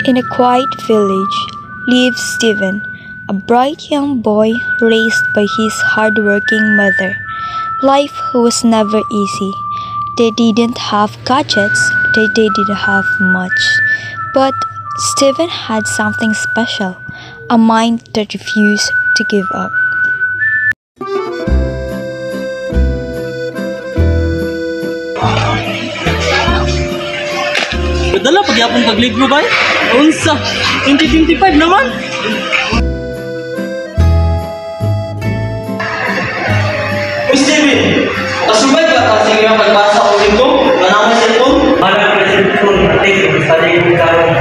In a quiet village lives Steven, a bright young boy raised by his hardworking mother. Life was never easy. They didn't have gadgets, they didn't have much. But Steven had something special, a mind that refused to give up. Padala pagyapon paglibro bay? Unsa? 2025 naman? Uy, Steven! Kasubay ka kasi nga pagbasa ko rin ko? Manang may cellphone? Malang may cellphone, natin, sa libo karong.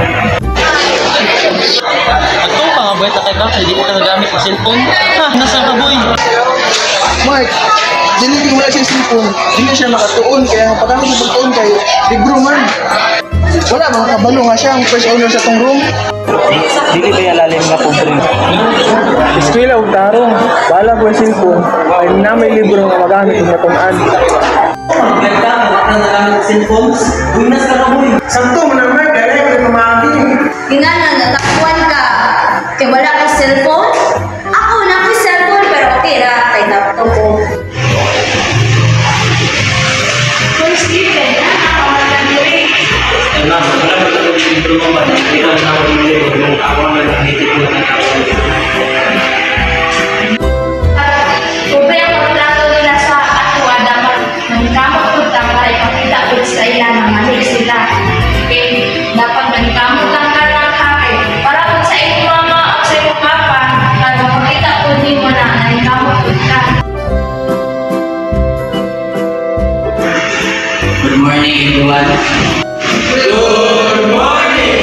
Ato pa nga boy, takay ka, hindi ka nagamit ng cellphone. Ha, nasa ka boy? Mark, dili mo lang siya cellphone. Hindi siya makatuon, kaya pagkakot sa pagtuon kay libro man. Wala, mga kabalo nga siya, ang first owner sa tong room. Dili ba yalalim na po rin? Eskwela o tarong, bahala ko yung cellphone, ay na may libro nga magamit ng matunan. Ganda, wala na nagamit ng cellphones. Buinas ka na boy. Sakto mo na Mark, kaya ko yung kumaki. Ginanan, natakwan ka. Kaya wala ka cellphone? Ako, na ako cellphone, pero okay ra, kay laptop ko. Kung Steven, nakakawalan ka diri. Wala ba ito yung libro mo ba? Ikaw na ako yung libro mo. Ako ang naghitit mo ng kapatid. Kumpre ang pagplato nila sa ato, dapat nangkamot ko para ipakita ko sa ilan na malig sila. Okay, dapat nangkamot lang ka lang kay para kung sa iyong mama o sa iyong papa, para makita ko din mo na nangkamot ka. Good morning, everyone. Good morning!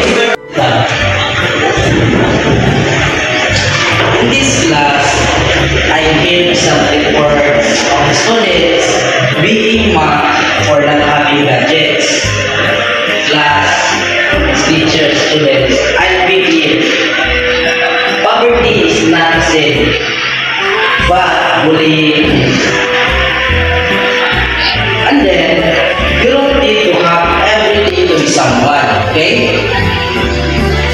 In this class, I give some reports of students being mocked for not having gadgets. Class, teachers, students, I begin. Poverty is not a sin, but bullying. And then, you don't need to have everything to be someone, okay?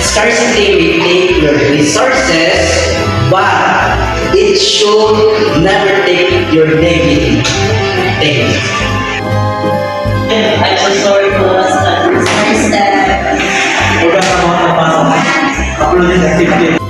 Scarcity will take your resources, but it should never take your dignity. Thank you. I'm so sorry for last time. Sorry, Steph. Huwag ka sa mga kapasok. Upload din activity.